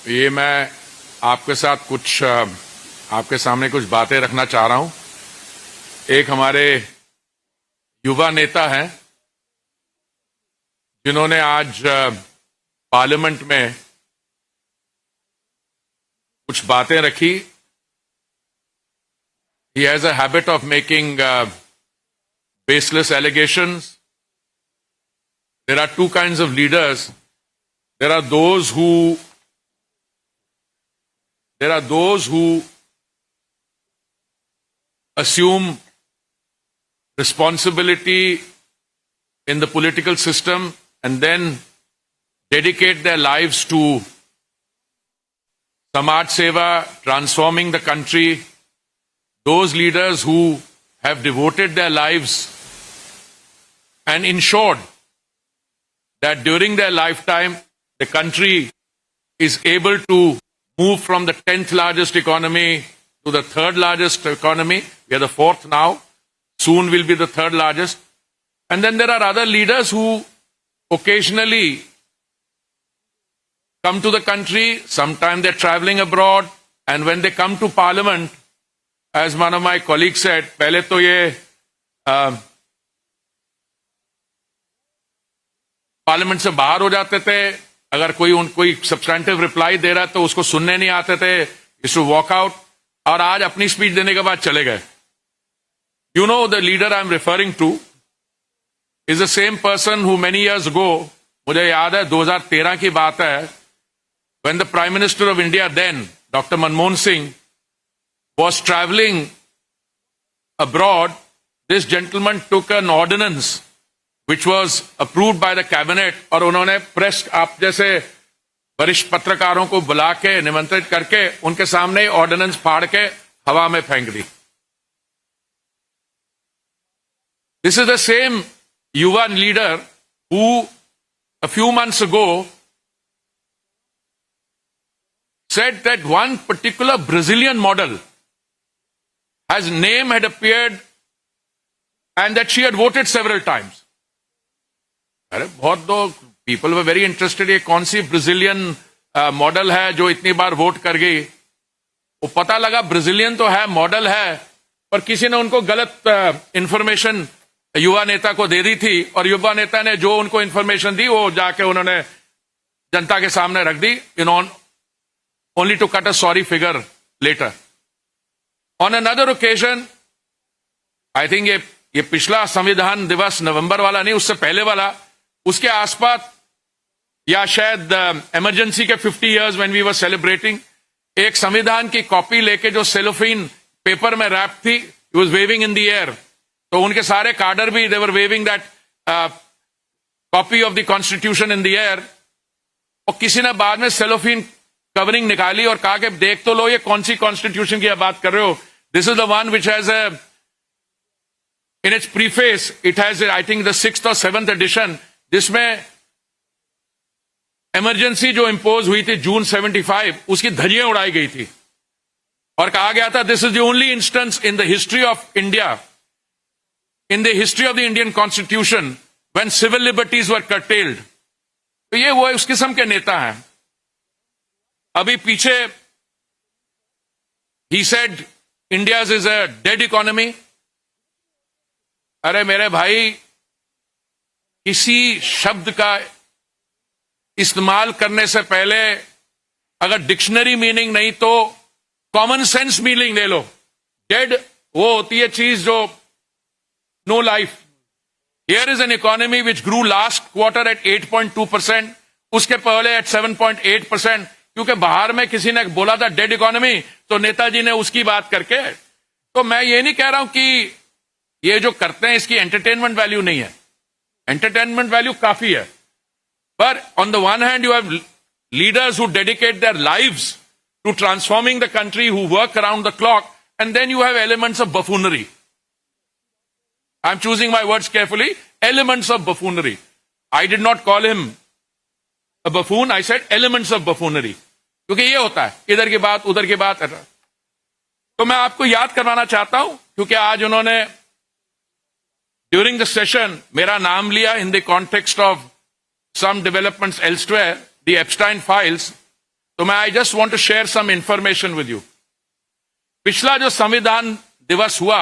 ये मैं आपके साथ कुछ आपके सामने कुछ बातें रखना चाह रहा हूं। एक हमारे युवा नेता हैं जिन्होंने आज पार्लियामेंट में कुछ बातें रखी। He has a habit of making baseless allegations. There are two kinds of leaders. There are those who assume responsibility in the political system and then dedicate their lives to Samaj Seva, transforming the country. Those leaders who have devoted their lives and ensured that during their lifetime, the country is able to move from the 10th largest economy to the 3rd largest economy. We are the 4th now. Soon will be the 3rd largest. And then there are other leaders who occasionally come to the country. Sometimes they're traveling abroad. And when they come to parliament, as one of my colleagues said, पहले तो ये parliament से बाहर हो जाते थे। अगर कोई सब्सटेंटिव रिप्लाई दे रहा है तो उसको सुनने नहीं आते थे, टू वॉक आउट। और आज अपनी स्पीच देने के बाद चले गए। You know the leader I am referring to is the same person who many years ago, मुझे याद है 2013 की बात है, when the prime minister of India then doctor Manmohan Singh was traveling abroad, this gentleman took an ordinance which was approved by the cabinet और उन्होंने press आप जैसे वरिष्ठ पत्रकारों को बुला के निमंत्रित करके उनके सामने ऑर्डिनेंस फाड़ के हवा में फेंक दी। This is the same युवा leader who a few months ago said that one particular Brazilian model has name had appeared and that she had voted several times. अरे बहुत दो people were very interested ये कौन सी Brazilian model है जो इतनी बार vote कर गई। वो पता लगा ब्राजीलियन तो है, मॉडल है, पर किसी ने उनको गलत इंफॉर्मेशन युवा नेता को दे दी थी और युवा नेता ने जो उनको इंफॉर्मेशन दी वो जाके उन्होंने जनता के सामने रख दी, only to cut a sorry figure later. On another occasion, I think ये पिछला संविधान दिवस नवंबर वाला नहीं, उससे पहले वाला, उसके आसपास या शायद इमरजेंसी के 50 years when we were celebrating, एक संविधान की कॉपी लेके जो सेलोफिन पेपर में रैप थी, he was waving in the air. तो उनके सारे कार्डर भी they were waving that copy of the constitution in the air. और किसी ने बाद में सेलोफिन कवरिंग निकाली और कहा कि देख तो लो ये कौन सी कॉन्स्टिट्यूशन की बात कर रहे हो। This is the one which has in its preface it has I think the 6th और 7th एडिशन, जिसमें इमरजेंसी जो इंपोज हुई थी जून 75 उसकी धज्जियां उड़ाई गई थी और कहा गया था this is the only instance in the history of India, in the history of the Indian constitution when civil liberties were curtailed. तो ये वो उस किस्म के नेता हैं। अभी पीछे he said India's is a dead economy. अरे मेरे भाई, किसी शब्द का इस्तेमाल करने से पहले अगर डिक्शनरी मीनिंग नहीं तो कॉमन सेंस मीनिंग ले लो। डेड वो होती है चीज जो no life. Here is an economy which grew last quarter at 8.2%, उसके पहले at 7.8%, क्योंकि बाहर में किसी ने बोला था डेड इकोनॉमी तो नेताजी ने उसकी बात करके। तो मैं ये नहीं कह रहा हूं कि ये जो करते हैं इसकी एंटरटेनमेंट वैल्यू नहीं है, एंटरटेनमेंट वैल्यू काफी है। पर on the one hand you have leaders who dedicate their lives to transforming the country, who work around the clock, and then you have elements of buffoonery. I am choosing my words carefully, elements of buffoonery. I did not call him a buffoon, I said elements of buffoonery, क्योंकि ये होता है इधर की बात उधर की बात। तो मैं आपको याद करवाना चाहता हूं क्योंकि आज उन्होंने ड्यूरिंग द सेशन मेरा नाम लिया in the context of some developments elsewhere, the Epstein files, तो मैं I just want to share some information with you. पिछला जो संविधान दिवस हुआ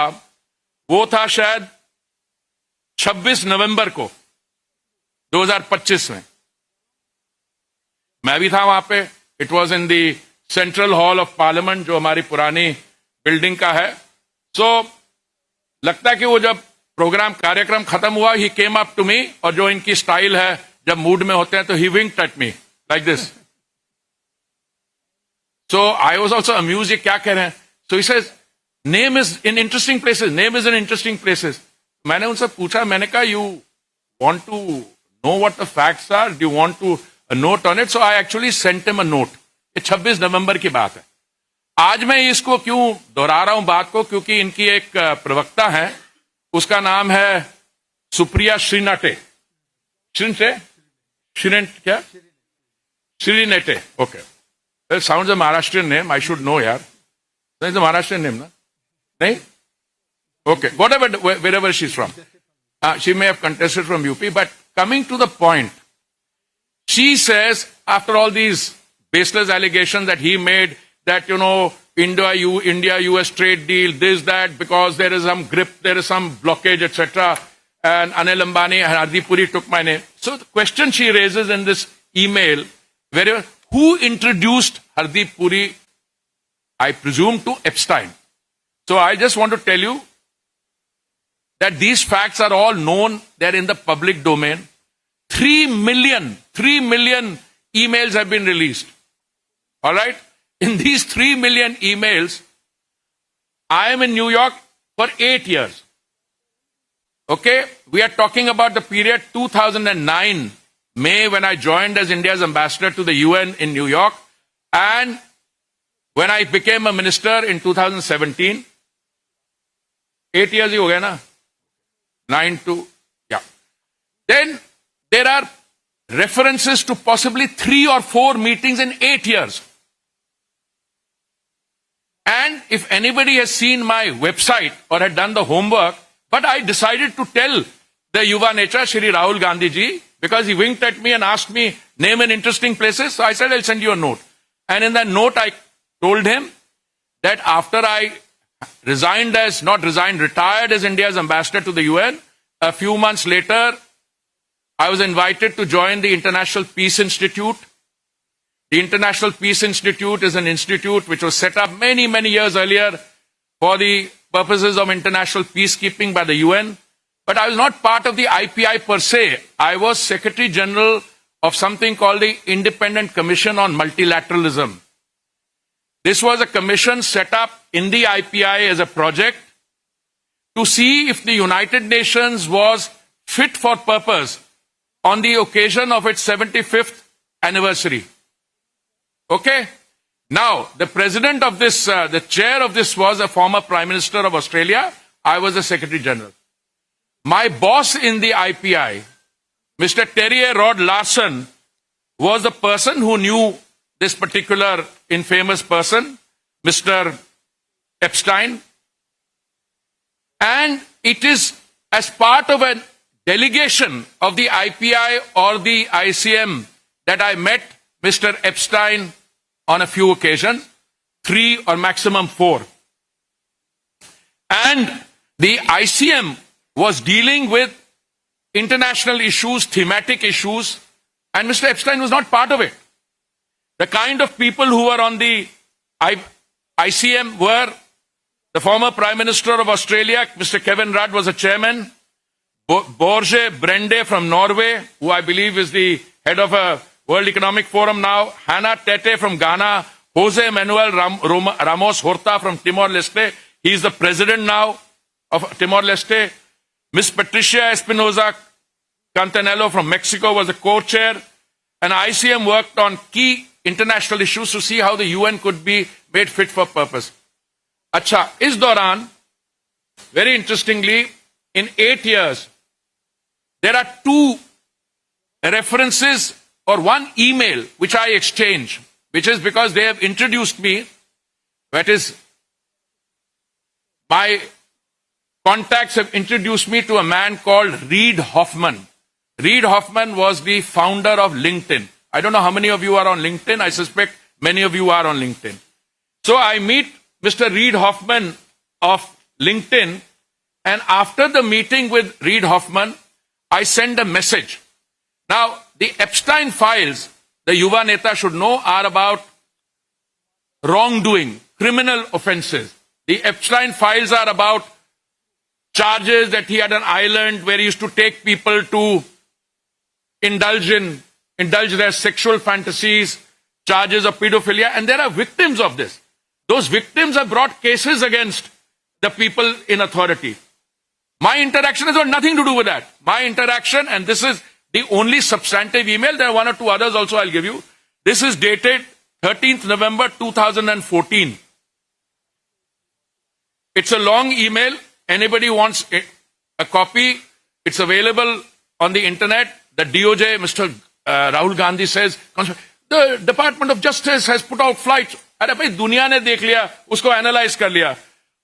वो था शायद 26 नवंबर को 2025 में. मैं भी था वहां पे. It was in the central hall of parliament जो हमारी पुरानी बिल्डिंग का है. सो लगता है कि वो जब कार्यक्रम खत्म हुआ, ही केम अप टू मी, और जो इनकी स्टाइल है जब मूड में होते हैं तो he winked at me like this. So I was also amuse, ये क्या कह रहे हैं. So he says name is in interesting places, name is in interesting places. मैंने उनसे पूछा, मैंने कहा you want to know what the facts are, do you want to note on it. So I actually sent him a note. ये 26 नवंबर की बात है. आज मैं इसको क्यों दोहरा रहा हूं बात को, क्योंकि इनकी एक प्रवक्ता है, उसका नाम है Supriya Shrinate. Shrinate, okay. Sounds a Maharashtrian name, I should know यार. इट्स अ महाराष्ट्रियन नेम ना? नहीं? Okay, whatever, wherever she's from. She may have contested from UP, but coming to the point, she says, after all these baseless allegations that he made, that, you know, India-US trade deal, this, that, because there is some grip, there is some blockage, etc. And Anil Ambani and Hardeep Puri took my name. So the question she raises in this email, who introduced Hardeep Puri, I presume, to Epstein? So I just want to tell you that these facts are all known, they're in the public domain. 3 million emails have been released. All right? In these 3 million emails, I am in New York for 8 years. Okay? We are talking about the period 2009, May, when I joined as India's ambassador to the UN in New York, and when I became a minister in 2017. 8 years ही हो गया ना? 9 to, yeah. Then there are references to possibly 3 or 4 meetings in 8 years. And if anybody has seen my website or had done the homework, but I decided to tell the Yuva Netra, Shri Rahul Gandhi ji, because he winked at me and asked me, name an interesting places. So I said, I'll send you a note. And in that note, I told him that after I retired as India's ambassador to the UN, a few months later, I was invited to join the International Peace Institute. The International Peace Institute is an institute which was set up many years earlier for the purposes of international peacekeeping by the UN. But I was not part of the IPI per se. I was Secretary General of something called the Independent Commission on Multilateralism. This was a commission set up in the IPI as a project to see if the United Nations was fit for purpose on the occasion of its 75th anniversary. Okay? Now, the president of this, the chair of this was a former Prime Minister of Australia. I was the Secretary General. My boss in the IPI, Mr. Terry Rod Larson, was the person who knew this particular infamous person, Mr. Epstein. And it is as part of a delegation of the IPI or the ICM that I met Mr. Epstein on a few occasions, 3 or maximum 4. And the ICM was dealing with international issues, thematic issues, and Mr. Epstein was not part of it. The kind of people who were on the ICM were the former Prime Minister of Australia, Mr. Kevin Rudd, was a chairman. Borge Brende from Norway, who I believe is the head of a World Economic Forum now. Hannah Tete from Ghana. Jose Manuel Ramos Horta from Timor-Leste. He is the president now of Timor-Leste. Miss Patricia Espinosa Cantanello from Mexico was the co-chair. And ICM worked on key international issues to see how the UN could be made fit for purpose. Acha, is Doran, very interestingly, in 8 years, there are 2 references or 1 email which I exchange, which is because they have introduced me, that is, my contacts have introduced me to a man called Reid Hoffman. Reid Hoffman was the founder of LinkedIn. I don't know how many of you are on LinkedIn. I suspect Many of you are on LinkedIn. So I meet Mr. Reid Hoffman of LinkedIn, and after the meeting with Reid Hoffman, I send a message. Now, the Epstein files, the Yuva Neta should know, are about wrongdoing, criminal offenses. The Epstein files are about charges that he had an island where he used to take people to indulge their sexual fantasies, charges of pedophilia, and there are victims of this. Those victims have brought cases against the people in authority. My interaction has got nothing to do with that. My interaction, and this is the only substantive email, there are one or two others also I'll give you. This is dated 13th November 2014. It's a long email. Anybody wants a copy, it's available on the internet. The DOJ, Mr. Rahul Gandhi says, the Department of Justice has put out flights. अरे भाई दुनिया ने देख लिया, उसको analyze कर लिया.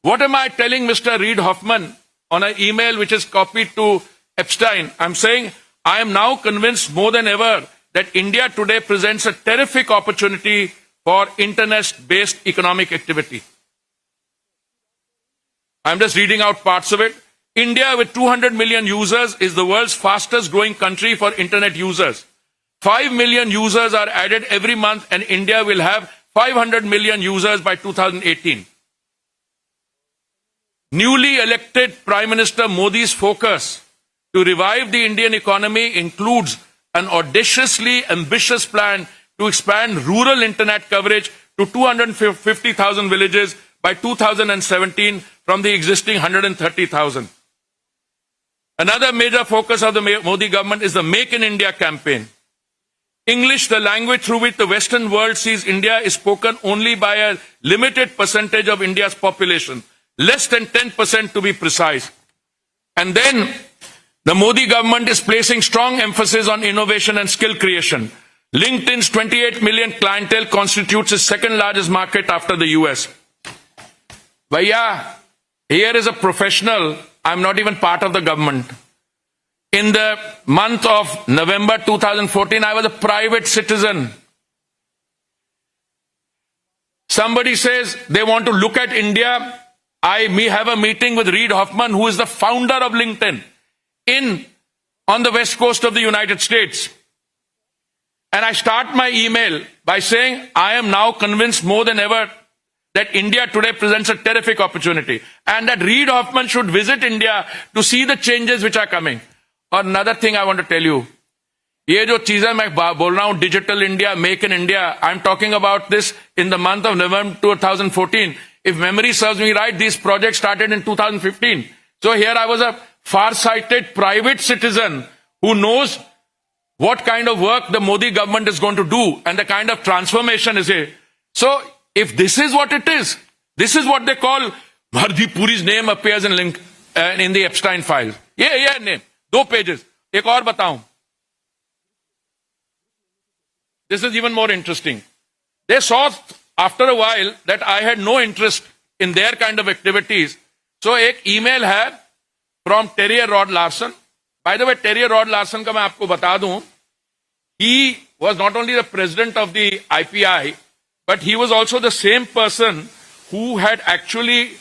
What am I telling Mr. Reid Hoffman on an email which is copied to Epstein? I'm saying, I am now convinced more than ever that India today presents a terrific opportunity for internet-based economic activity. I'm just reading out parts of it. India, with 200 million users, is the world's fastest growing country for internet users. 5 million users are added every month, and India will have 500 million users by 2018. Newly elected Prime Minister Modi's focus to revive the Indian economy includes an audaciously ambitious plan to expand rural internet coverage to 250,000 villages by 2017 from the existing 130,000. Another major focus of the Modi government is the Make in India campaign. English, the language through which the Western world sees India, is spoken only by a limited percentage of India's population, less than 10% to be precise. And then the Modi government is placing strong emphasis on innovation and skill creation. LinkedIn's 28 million clientele constitutes its second largest market after the US. Bhaiya, here is a professional. I'm not even part of the government. In the month of November 2014, I was a private citizen. Somebody says they want to look at India. I may have a meeting with Reid Hoffman, who is the founder of LinkedIn, on the west coast of the United States. And I start my email by saying, I am now convinced more than ever that India today presents a terrific opportunity, and that Reid Hoffman should visit India to see the changes which are coming. Or another thing I want to tell you, ये जो चीजें मैं बोल रहा हूँ, Digital India, Make in India, I'm talking about this in the month of November 2014. If memory serves me right, these projects started in 2015. So here I was a far-sighted private citizen who knows what kind of work the Modi government is going to do and the kind of transformation is here. So if this is what it is, this is what they call Hardip Puri's name appears in the Epstein files. Yeah, name. 2 pages. एक और बताऊं. This is even more interesting. They saw after a while that I had no interest in their kind of activities. So एक email है from Terry Rod Larson. By the way, Terry Rod Larson का मैं आपको बता दूं, he was not only the president of the IPI, but he was also the same person who had actually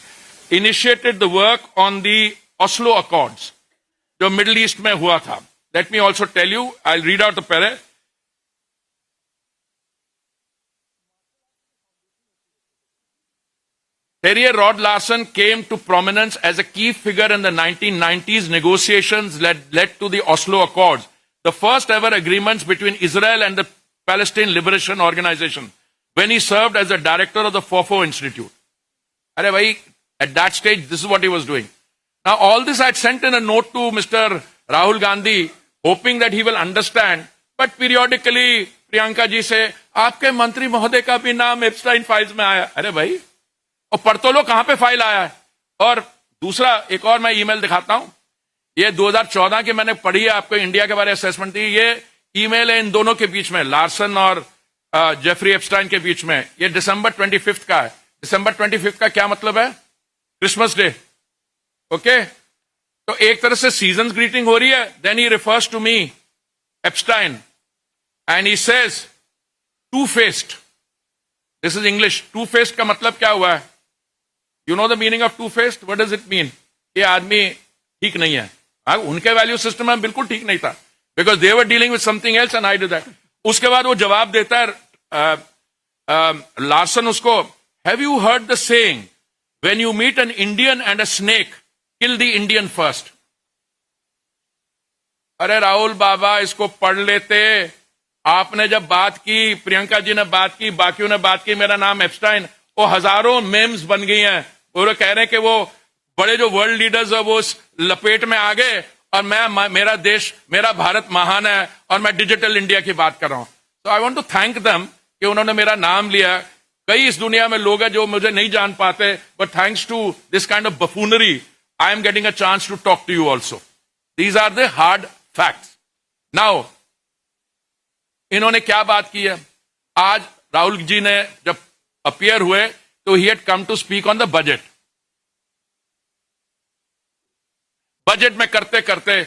initiated the work on the Oslo Accords, जो Middle East में हुआ था. Let me also tell you, I'll read out the paragraph. Terry Rod Larson came to prominence as a key figure in the 1990s negotiations led to the Oslo Accords, the first ever agreements between Israel and the Palestine Liberation Organization, when he served as the director of the FOFO Institute. Arey bhai, at that stage, this is what he was doing. Now, all this I had sent in a note to Mr. Rahul Gandhi, hoping that he will understand, but periodically, Priyanka ji से, आपके मंत्री महोदय का भी नाम एप्स्टाइन files में आया. अरे भाई, और पढ़ तो लो कहां पे फाइल आया है. और दूसरा एक और मैं ईमेल दिखाता हूं, ये 2014 की मैंने पढ़ी है, आपको इंडिया के बारे में असेसमेंट दी. ये ईमेल है इन दोनों के बीच में, लार्सन और जेफरी एप्स्टाइन के बीच में. ये December 25 का है. December 25 का क्या मतलब है? Christmas day. ओके, तो एक तरह से सीजन ग्रीटिंग हो रही है. Then he refers to me, Epstein, and he says, two faced. This is English. Two faced का मतलब क्या हुआ है? You know the meaning of two faced? What does it mean? ये आदमी ठीक नहीं है. उनके वैल्यू सिस्टम में बिल्कुल ठीक नहीं था, because they were dealing with something else and I did that. उसके बाद वो जवाब देता है लार्सन उसको, have you heard the saying, when you meet an Indian and a snake, kill the Indian first. अरे राहुल बाबा, इसको पढ़ लेते. आपने जब बात की, प्रियंका जी ने बात की, बाकियों ने बात की, मेरा नाम एप्स्टाइन, वो हजारों मेम्स बन गई हैं. वो कह रहे हैं कि वो बड़े जो वर्ल्ड लीडर्स है वो उस लपेट में आ गए और मेरा देश, मेरा भारत महान है और मैं डिजिटल इंडिया की बात कर रहा हूं. तो I want to thank them कि उन्होंने मेरा नाम लिया. कई इस दुनिया में लोग हैं जो मुझे नहीं जान पाते, but thanks to this kind of buffoonery I am getting a chance to talk to you also. These are the hard facts. Now इन्होंने क्या बात की है? आज राहुल जी ने जब अपीयर हुए तो he had come to speak on the budget. Budget में करते करते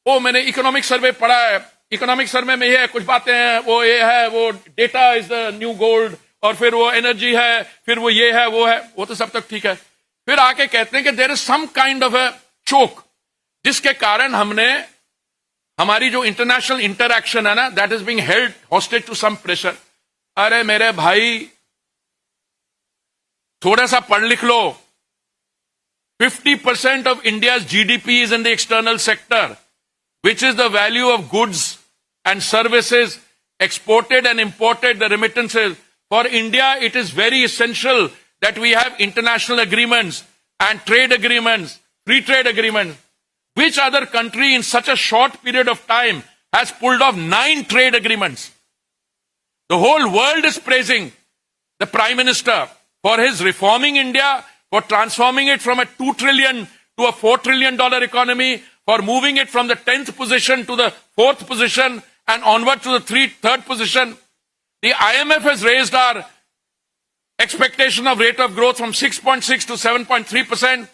वो मैंने इकोनॉमिक सर्वे पढ़ा है, इकोनॉमिक सर्वे में ये है, कुछ बातें हैं, वो ये है, वो data is the new gold, और फिर वो एनर्जी है, फिर वो ये है, वो है, वो तो सब तक ठीक है. फिर आके कहते हैं कि there is some kind of a choke, जिसके कारण हमने हमारी जो इंटरनेशनल इंटरैक्शन है ना, that is being held hostage to some pressure. अरे मेरे भाई, थोड़ा सा पढ़ लिख लो. 50% of India's GDP is in the external sector, which is the value of goods and services exported and imported, the remittances. For India, it is very essential that we have international agreements and trade agreements, free trade agreements. Which other country in such a short period of time has pulled off 9 trade agreements? The whole world is praising the Prime Minister for his reforming India, for transforming it from a $2 trillion to a $4 trillion economy, for moving it from the 10th position to the 4th position and onward to the 3rd position. The IMF has raised our expectation of rate of growth from 6.6 to 7.3%.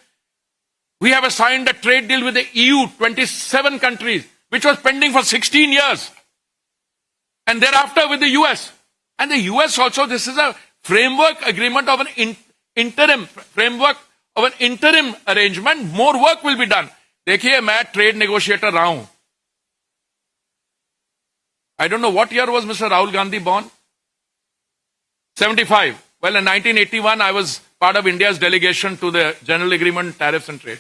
We have signed a trade deal with the EU, 27 countries, which was pending for 16 years. And thereafter with the US. And the US also, this is a framework agreement of an interim arrangement. More work will be done. देखिए, मैं trade negotiator रहा हूं. I don't know what year was Mr. Rahul Gandhi born? 75. Well, in 1981, I was part of India's delegation to the General Agreement, Tariffs and Trade.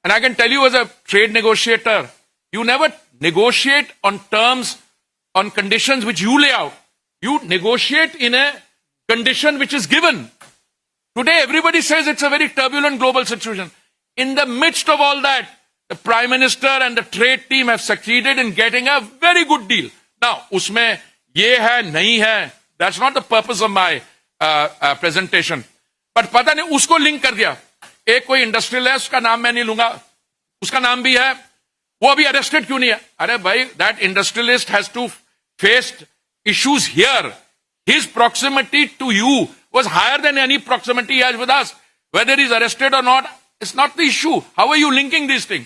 And I can tell you as a trade negotiator, you never negotiate on terms, on conditions which you lay out. You negotiate in a condition which is given. Today, everybody says it's a very turbulent global situation. In the midst of all that, the Prime Minister and the trade team have succeeded in getting a very good deal. Now, usme ye hai, nahi hai, that's not the purpose of my presentation. But pata nahi, usko link kar diya. एक कोई industrial है, उसका नाम मैं नहीं लूंगा, उसका नाम भी है, वो अभी अरेस्टेड क्यों नहीं है? अरे भाई, that industrialist has to face issues here. His proximity to you was higher than any proximity he has with us. Whether is arrested और not, it's not the issue. How are you linking this thing?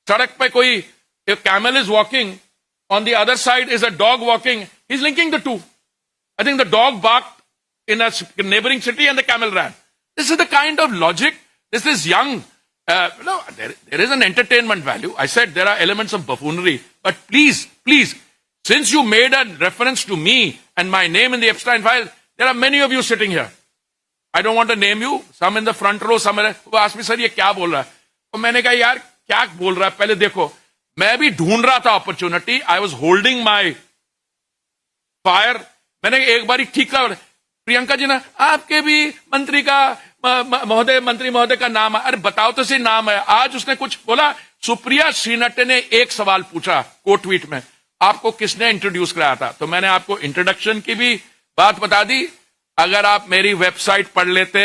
सड़क पे कोई camel is walking, on the other side is a dog walking, he is linking the two. I think the dog barked in a neighbouring city and the camel rain. This is the kind of logic. This is young. There is an entertainment value. I said there are elements of buffoonery. But please, since you made a reference to me and my name in the Epstein file, there are many of you sitting here. I don't want to name you. Some in the front row, some who asked me, sir, ये क्या बोल रहा है? और मैंने कहा, यार, क्या बोल रहा है? पहले देखो, मैं भी ढूंढ रहा था opportunity. I was holding my fire. मैंने एक बारी ठीक कर, प्रियंका जी ने, आपके भी मंत्री का मंत्री महोदय का नाम है. अरे बताओ तो सही नाम है. आज उसने कुछ बोला. सुप्रिया श्रीनट्टे ने एक सवाल पूछा को ट्वीट में, आपको किसने इंट्रोड्यूस कराया था? तो मैंने आपको इंट्रोडक्शन की भी बात बता दी. अगर आप मेरी वेबसाइट पढ़ लेते,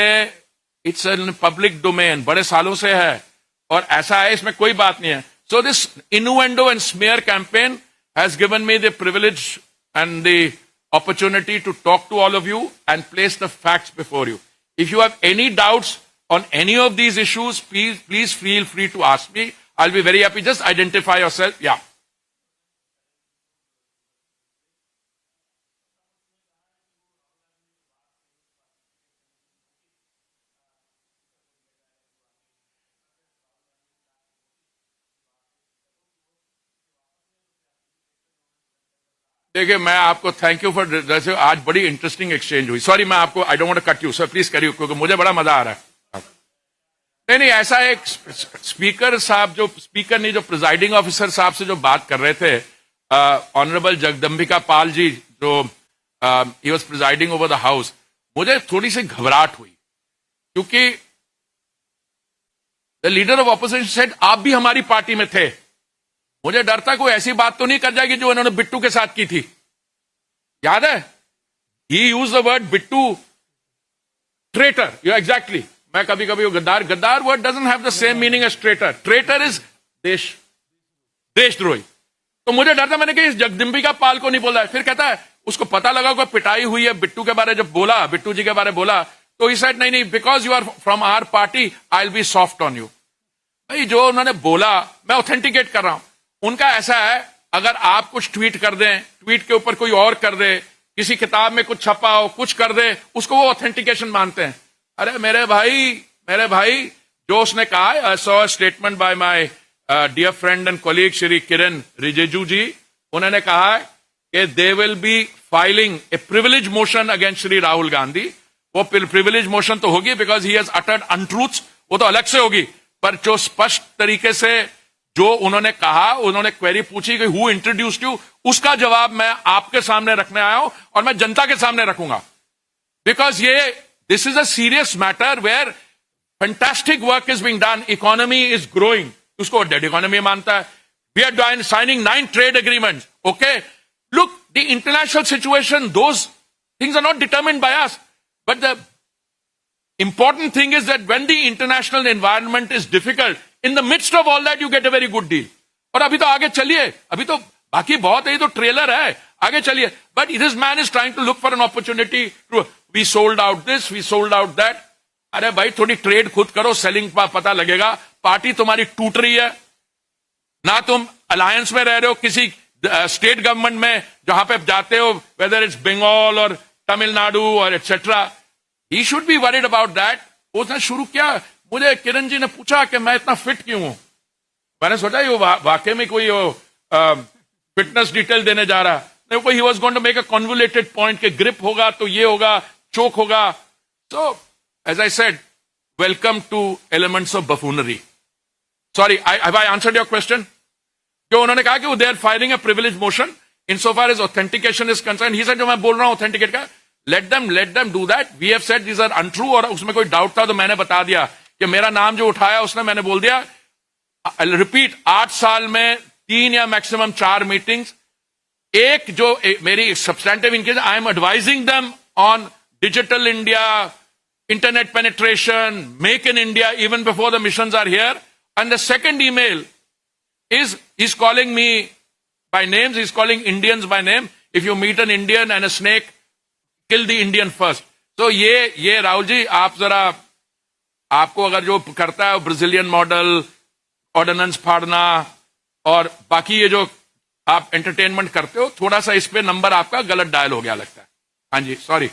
इट्स इन पब्लिक डोमेन, बड़े सालों से है और ऐसा है, इसमें कोई बात नहीं है. So this innuendo and smear campaign has given me the privilege and the opportunity to talk to all of you and place the facts before you. If you have any doubts on any of these issues, please feel free to ask me. I'll be very happy. Just identify yourself. Yeah. देखिए मैं आपको thank you for जैसे आज बड़ी interesting exchange हुई. Sorry मैं आपको I don't want to cut you sir, please करिए क्योंकि मुझे बड़ा मजा आ रहा है. नहीं नहीं ऐसा एक स्पीकर साहब जो स्पीकर नहीं जो प्रिजाइडिंग ऑफिसर साहब से जो बात कर रहे थे ऑनरेबल जगदम्बिका पाल जी जो he was presiding over the house, मुझे थोड़ी सी घबराहट हुई क्योंकि the leader of opposition said आप भी हमारी पार्टी में थे. मुझे डर था कोई ऐसी बात तो नहीं कर जाएगी जो उन्होंने बिट्टू के साथ की थी. याद है he use the word Bittu traitor. You exactly मैं कभी कभी वो गद्दार word doesn't have the same meaning as traitor. Traitor is देशद्रोही. तो मुझे डर था, मैंने कहा इस जगदम्बिका पाल को नहीं बोला है. फिर कहता है उसको पता लगा कोई पिटाई हुई है बिट्टू के बारे जब बोला, बिट्टू जी के बारे बोला तो ही सेड नहीं because you are from our party I will be soft on you. भाई जो उन्होंने बोला मैं ऑथेंटिकेट कर रहा हूं. उनका ऐसा है अगर आप कुछ ट्वीट कर दें, ट्वीट के ऊपर कोई और कर दे, किसी किताब में कुछ छपा हो कुछ कर दे, उसको वो ऑथेंटिकेशन मानते हैं. अरे मेरे भाई जो उसने कहा, I saw statement by my dear friend and colleague Shri Kiren Rijiju ji. उन्होंने कहा कि they will be filing a privilege motion against Shri Rahul Gandhi. वो प्रिविलेज मोशन तो होगी because he has uttered untruths, वो तो अलग से होगी. पर जो स्पष्ट तरीके से जो उन्होंने कहा, उन्होंने क्वेरी पूछी कि हु इंट्रोड्यूस्ड यू, उसका जवाब मैं आपके सामने रखने आया हूं और मैं जनता के सामने रखूंगा. Because this is a serious matter where fantastic work is being done, economy is growing. उसको डेड इकोनॉमी मानता है. We are signing 9 trade agreements. Okay look the international situation, those things are not determined by us. But the important thing is that when the international environment is difficult, in the midst of all that, you get a very good deal. और अभी तो आगे चलिए, अभी तो बाकी बहुत है, ये तो ट्रेलर है, आगे चलिए. But this man is trying to look for an opportunity to, we sold out this, we sold out that. अरे भाई थोड़ी ट्रेड खुद करो, सेलिंग का पता लगेगा. पार्टी तुम्हारी टूट रही है ना, तुम अलायंस में रह रहे हो किसी स्टेट गवर्नमेंट में जहां पे जाते हो, वेदर इट्स बंगाल और तमिलनाडु और etcetera. He should be worried about that. उसने शुरू किया, मुझे किरण जी ने पूछा कि मैं इतना फिट क्यों हूं. मैंने सोचा ये वाकई में कोई फिटनेस डिटेल देने जा रहा है. He was going to make a convoluted point के ग्रिप होगा तो ये होगा, चोक होगा. So as I said, welcome to elements of buffoonery. Sorry, have I answered your question? जो उन्होंने कहा कि वो they are filing a privilege motion in so far as authentication is concern. He said जो मैं बोल रहा हूं ऑथेंटिकेट का, let them do that. We have said these are untrue. और उसमें कोई डाउट था तो मैंने बता दिया कि मेरा नाम जो उठाया उसने, मैंने बोल दिया. रिपीट, 8 साल में 3 या मैक्सिमम 4 मीटिंग्स. एक जो मेरी substantive in case, I am advising them on digital India, internet penetration, make in India even before the missions are here. And the second email is, he's calling me by names, he's calling Indians by name. If you meet an Indian and a snake, kill the Indian first. तो ये राहुल जी, आप जरा, आपको अगर जो करता है Brazilian model, ordinance फाड़ना और बाकी ये जो आप एंटरटेनमेंट करते हो, थोड़ा सा इस पे नंबर आपका गलत डायल हो गया लगता है. हाँ जी, सॉरी.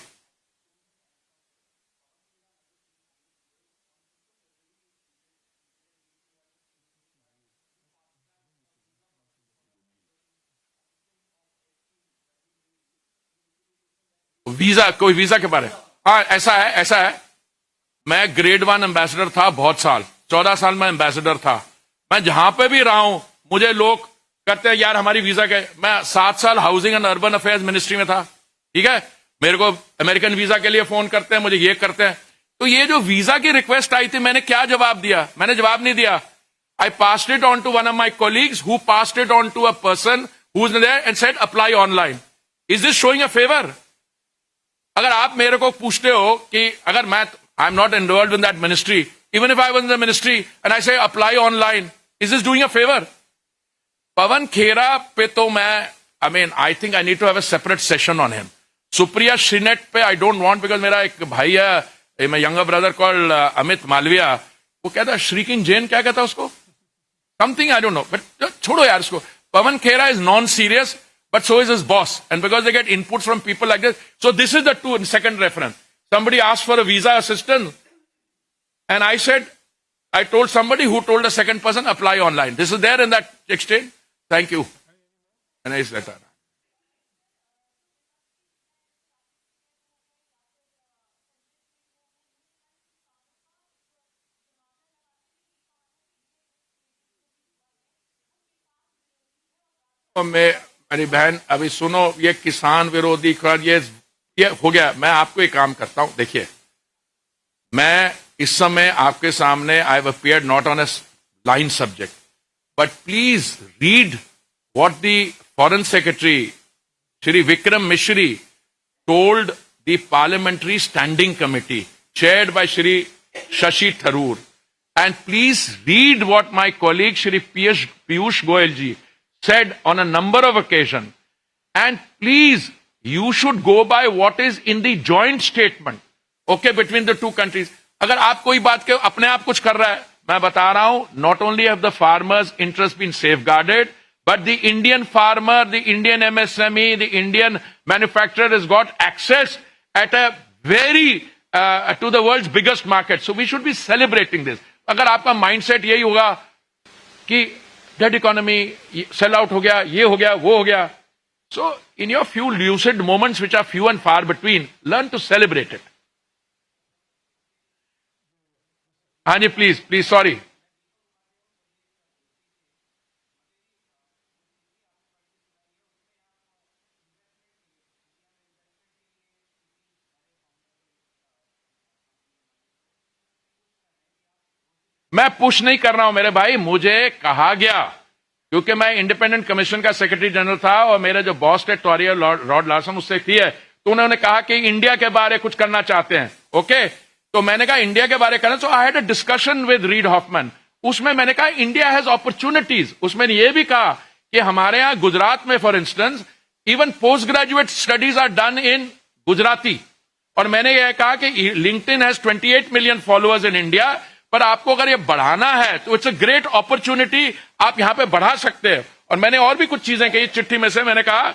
वीजा, कोई वीजा के बारे. हाँ ऐसा है. मैं ग्रेड 1 एम्बेसडर था बहुत साल, 14 साल में एम्बेसडर था. मैं जहां पे भी रहा हूं, मुझे लोग कहते हैं यार हमारी वीजा के. मैं 7 साल housing and urban affairs ministry में था. ठीक है, मेरे को अमेरिकन वीजा के लिए फोन करते हैं, मुझे ये करते हैं. तो ये जो वीजा की रिक्वेस्ट आई थी, मैंने क्या जवाब दिया? मैंने जवाब नहीं दिया. I passed it on to one of my colleagues who passed it on to a person who is there and said apply online. Is this showing a favour? अगर आप मेरे को पूछते हो कि अगर मैं, I am not involve in that ministry, even if I was in the ministry and I say apply online, is this doing a favour? Pawan Khera पे तो मैं, आई think I need to have a separate session on him. Supriya Shrinate पे I don't want, because मेरा एक भाई है, my younger brother called Amit Malviya, वो कहता है श्रीकिंग जैन, क्या कहता है उसको, something I don't know, but छोड़ो यार उसको. Pawan Khera is non serious, but so is his boss, and because they get input from people like this. So this is the second reference. Somebody asked for a visa assistance, and I told somebody who told a second person, apply online. This is there in that exchange. Thank you. And I said that. तो मेरी बहन अभी सुनो, ये किसान विरोधी कर ये हो गया। मैं आपको एक काम करता हूं, देखिए मैं इस समय आपके सामने I have appeared not on a line subject, but please read what the foreign secretary Shri Vikram मिश्री told the parliamentary standing committee chaired by Shri Shashi Tharoor. And please read what my colleague Shri Piyush Goyal ji said on a number of occasions. And please, you should go by what is in the joint statement, okay, between the two countries. अगर आप कोई बात के अपने आप कुछ कर रहा है, मैं बता रहा हूं, not only have the farmers' interests been safeguarded, but the Indian farmer, the Indian MSME, the Indian manufacturer has got access at a very to the world's biggest market. So we should be celebrating this. अगर आपका mindset यही होगा कि dead economy, sell out हो गया, ये हो गया, वो हो गया. So in your few lucid moments, which are few and far between, learn to celebrate it. हाँ जी, please, sorry. मैं पुश नहीं कर रहा हूं मेरे भाई, मुझे कहा गया, क्योंकि मैं इंडिपेंडेंट कमीशन का सेक्रेटरी जनरल था और मेरे जो बॉस थे टोरिया रॉड लार्सन उससे थी है, तो उन्होंने कहा कि इंडिया के बारे कुछ करना चाहते हैं, ओके, तो मैंने कहा इंडिया के बारे करना. So I had a discussion with Reid Hoffman. उसमें मैंने कहा इंडिया हैज अपॉर्चुनिटीज. उसमें यह भी कहा कि हमारे यहां गुजरात में for instance even post graduate studies are done in Gujarati. और मैंने यह कहा कि LinkedIn has 28 million followers in India, पर आपको अगर ये बढ़ाना है तो इट्स अ ग्रेट अपॉर्चुनिटी, आप यहां पे बढ़ा सकते हैं. और मैंने और भी कुछ चीजें कही चिट्ठी में से. मैंने कहा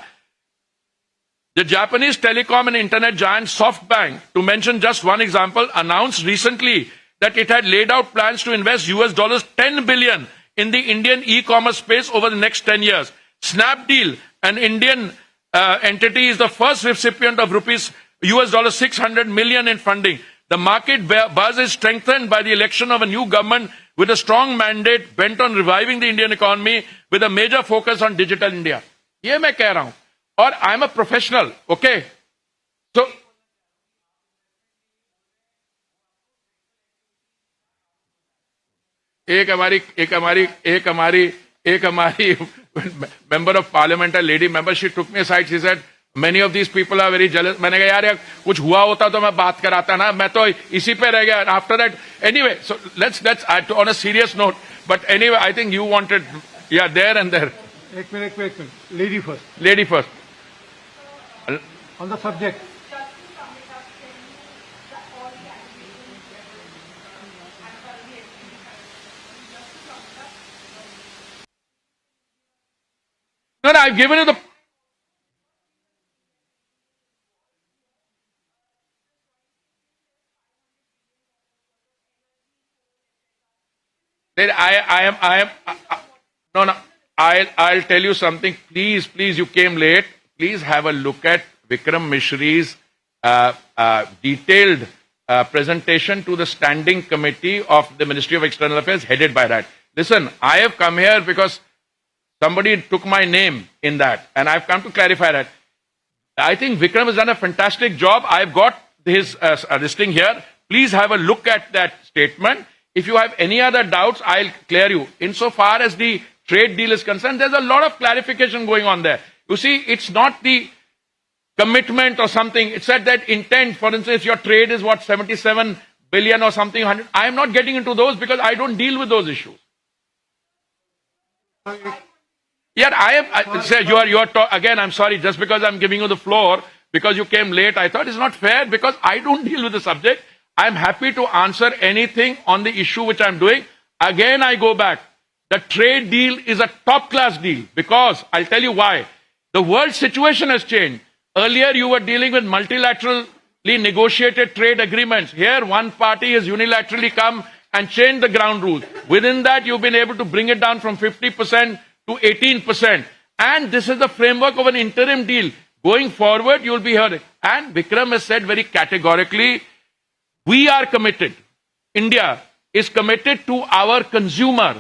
the Japanese telecom and internet giant SoftBank, to mention just one example, announced recently that it had laid out plans to invest $10 billion in the Indian e-commerce space over the next 10 years. Snapdeal, an Indian entity, is the first recipient of $600 million in funding. The market buzz is strengthened by the election of a new government with a strong mandate bent on reviving the Indian economy with a major focus on digital India. ये मैं कह रहा हूं. और I am a professional, okay? So, एक हमारी member of parliament, a lady member, she took me aside, she said many of these people are very jealous. मैंने कहा यार कुछ हुआ होता तो मैं बात कराता ना, मैं तो इसी पे रह गया. After that, anyway, so let's on a serious note, but anyway, I think you wanted, yeah, there and there. एक minute, lady first. On the subject. No, I've given you the. No. I'll tell you something. Please, you came late. Please have a look at Vikram Mishri's detailed presentation to the Standing Committee of the Ministry of External Affairs, headed by that. Listen, I have come here because somebody took my name in that, and I've come to clarify that. I think Vikram has done a fantastic job. I've got his listing here. Please have a look at that statement. If you have any other doubts, I'll clear you. Insofar as the trade deal is concerned, there's a lot of clarification going on there. You see, it's not the commitment or something. It's at that intent. For instance, your trade is 77 billion or something. I am not getting into those because I don't deal with those issues. Yeah, sir, again, I'm sorry, just because I'm giving you the floor, because you came late, I thought it's not fair because I don't deal with the subject. I'm happy to answer anything on the issue which I'm doing. Again, I go back. The trade deal is a top-class deal because I'll tell you why. The world situation has changed. Earlier, you were dealing with multilaterally negotiated trade agreements. Here, one party has unilaterally come and changed the ground rules. Within that, you've been able to bring it down from 50% to 18%. And this is the framework of an interim deal. Going forward, you'll be heard. And Vikram has said very categorically, we are committed. India is committed to our consumer.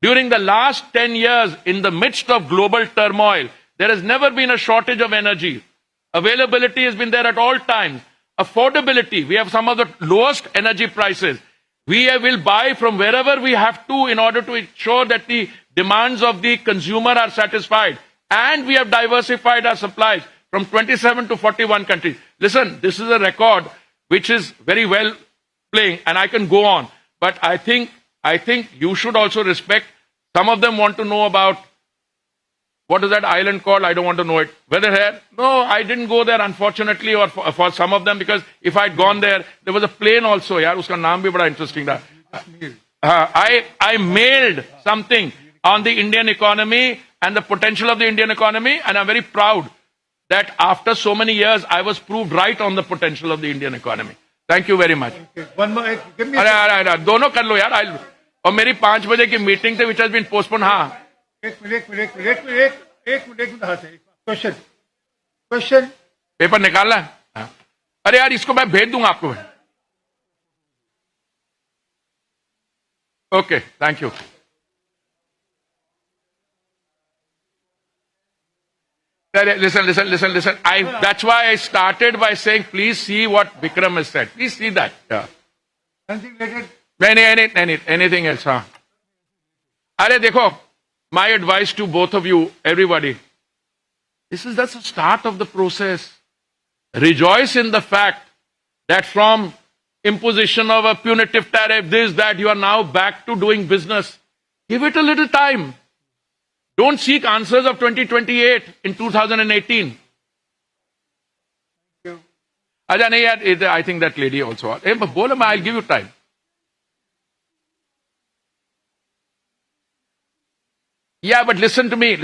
During the last 10 years, in the midst of global turmoil, there has never been a shortage of energy. Availability has been there at all times. Affordability, we have some of the lowest energy prices. We will buy from wherever we have to in order to ensure that the demands of the consumer are satisfied. And we have diversified our supplies from 27 to 41 countries. Listen, this is a record which is very well playing, and I can go on. But I think you should also respect. Some of them want to know about what is that island called? I don't want to know it. Weatherhead? No, I didn't go there, unfortunately, or for some of them, because if I'd gone there was a plane also. Yaar, uska naam bhi bada interesting tha. I mailed something on the Indian economy and the potential of the Indian economy, and I'm very proud that after so many years, I was proved right on the potential of the Indian economy. Thank you very much. One more. Give me. अरे दोनों कर लो यार. और मेरी 5 बजे की meeting थी, which has been postponed. हाँ. एक मिनट हाथ है. क्वेश्चन. पेपर निकालना. अरे यार इसको मैं भेज दूंगा आपको. Okay, thank you. Listen. That's why I started by saying, please see what Vikram has said. Please see that. Yeah. Something related. Anything else? Huh? Arey dekho, my advice to both of you, everybody, that's the start of the process. Rejoice in the fact that from imposition of a punitive tariff, this, that, you are now back to doing business. Give it a little time. Don't seek answers of 2028 in 2018. I think that lady also. I'll give you time. Yeah, but listen to me.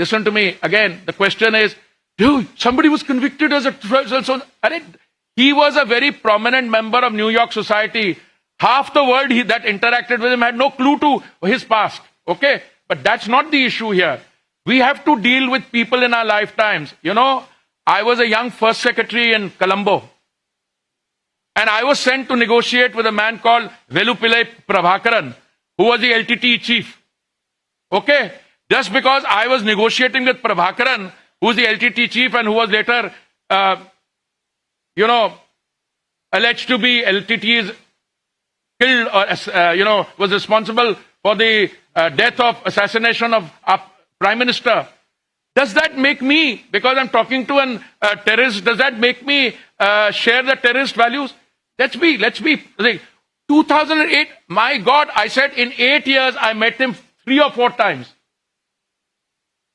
Again, the question is, dude, somebody was convicted as a... He was a very prominent member of New York society. Half the world that interacted with him had no clue to his past. Okay? But that's not the issue here. We have to deal with people in our lifetimes. You know, I was a young first secretary in Colombo. And I was sent to negotiate with a man called Velupillai Prabhakaran, who was the LTTE chief. Okay? Just because I was negotiating with Prabhakaran, who was the LTTE chief and who was later, alleged to be LTTE's killed or, was responsible for the death of assassination of our Prime Minister. Does that make me, because I'm talking to a terrorist, does that make me share the terrorist values? Let's be. 2008, my God, I said in 8 years, I met him 3 or 4 times.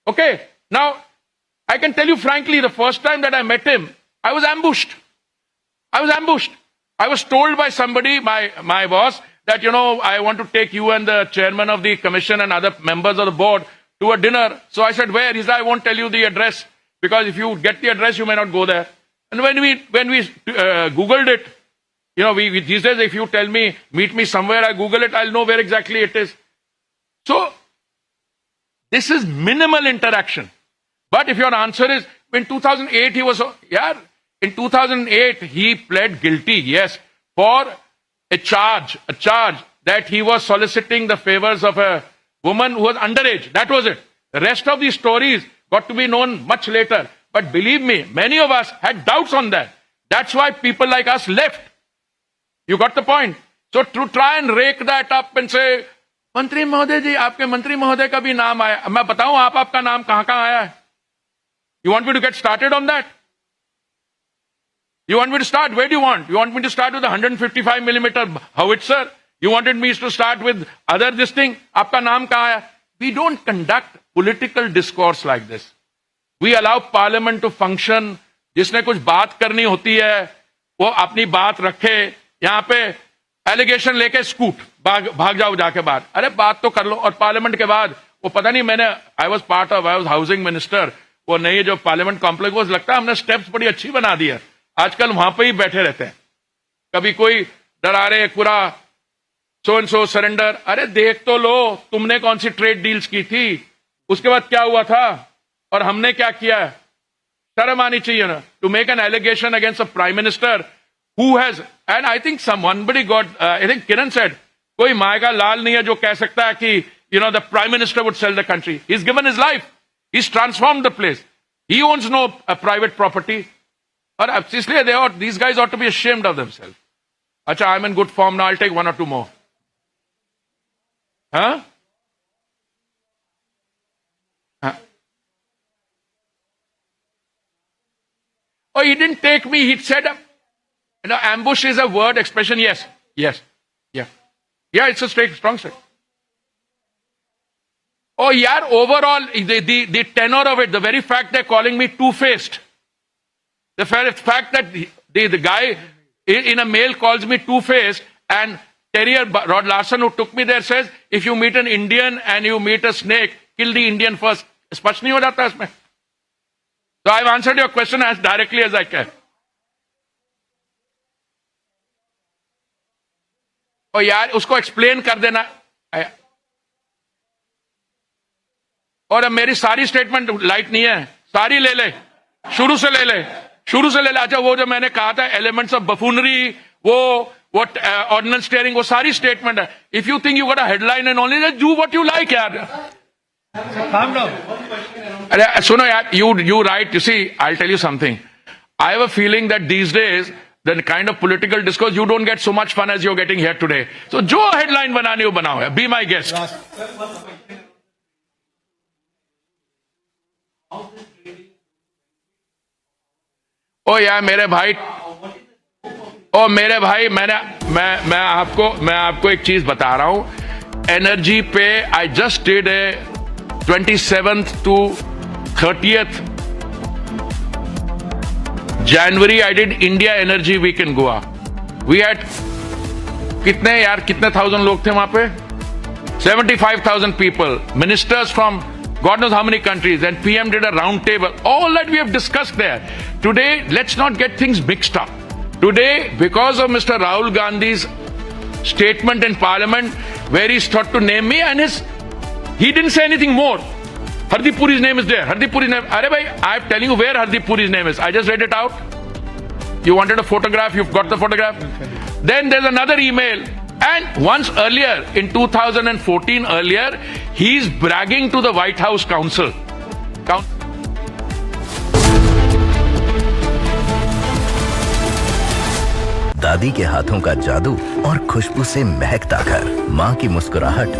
Okay, now, I can tell you frankly, the first time that I met him, I was ambushed. I was told by somebody, my boss, that, I want to take you and the chairman of the commission and other members of the board to a dinner. So I said, where? He said, I won't tell you the address, because if you get the address, you may not go there. And when we Googled it, these days, if you tell me, meet me somewhere, I Google it, I'll know where exactly it is. So, this is minimal interaction. But if your answer is, in 2008, in 2008, he pled guilty, yes, for a charge that he was soliciting the favors of a woman who was underage. That was it. The rest of these stories got to be known much later. But believe me, many of us had doubts on that. That's why people like us left. You got the point? So to try and rake that up and say, मंत्री महोदय जी, आपके मंत्री महोदय का भी नाम आया. मैं बताऊं आपका नाम कहां आया है? You want me to get started on that? You want me to start? Where do you want? You want me to start with the 155 millimeter howitzer? You wanted me to start with this thing? आपका नाम कहां आया? We don't conduct political discourse like this. We allow parliament to function. जिसने कुछ बात करनी होती है, वो अपनी बात रखे. यहां पे एलिगेशन लेके स्कूट भाग जाओ जाके बाहर. अरे बात तो कर लो. और पार्लियामेंट के बाद वो पता नहीं, आई वाज हाउसिंग मिनिस्टर. वो नई जो पार्लियामेंट कॉम्प्लेक्स, वो लगता है हमने स्टेप्स बड़ी अच्छी बना दी है. आजकल वहां पे ही बैठे रहते हैं. कभी कोई डरा रहे पूरा सो एंड सो सरेंडर. अरे देख तो लो, तुमने कौन सी ट्रेड डील्स की थी, उसके बाद क्या हुआ था और हमने क्या किया. शर्म आनी चाहिए ना, to make an allegation against a prime minister who has, and I think somebody got, I think Kiran said, कोई माय का लाल नहीं है जो कह सकता है कि the prime minister would sell the country. He's given his life. He's transformed the place. He owns no private property. Or isliye these guys ought to be ashamed of themselves. Acha, I'm in good form now. I'll take one or two more. Huh? Oh, he didn't take me. He said, ambush is a word expression. Yes. Yeah, it's a strong statement. Oh, yeah, overall, the tenor of it, the very fact they're calling me two-faced, the fact that the guy in a mail calls me two-faced, and Terrier Rod Larson, who took me there, says, if you meet an Indian and you meet a snake, kill the Indian first. स्पष्ट नहीं हो जाता इसमें? So I've answered your question as directly as I can. और यार उसको explain कर देना. और अब मेरी सारी स्टेटमेंट लाइट नहीं है, सारी ले ले, शुरू से ले ले. अच्छा, वो जो मैंने कहा था एलिमेंट्स ऑफ बफूनरी, वो ऑर्डिनेंस स्टीयरिंग, वो सारी स्टेटमेंट है. If you think you got a headline and only do what you like यार. Calm down. अरे सुनो यार, you write, you see, I'll tell you something. I have a feeling that these days, the kind of political discourse, you don't get so much fun as you're getting here today. So जो headline बनानी हो बनाओ, be my guest. ओ यार मेरे भाई, मैं आपको एक चीज बता रहा हूं. एनर्जी पे I just did a 27th to 30th January, I did India Energy Week in Goa. We had कितने thousand लोग थे वहां पे? 75,000 people, ministers from God knows how many countries, and PM did a round table. All that we have discussed there. Today, let's not get things mixed up. Today, because of Mr. Rahul Gandhi's statement in Parliament, where he's thought to name me, and he didn't say anything more. Hardeep Puri's name is there. Hardeep Puri's name. Arey bhai, I'm telling you where Hardeep Puri's name is. I just read it out. You wanted a photograph, you've got the photograph. Then there's another email. And once earlier, in 2014 earlier, he's bragging to the White House Counsel. दादी के हाथों का जादू और खुशबू से महकता घर, माँ की मुस्कुराहट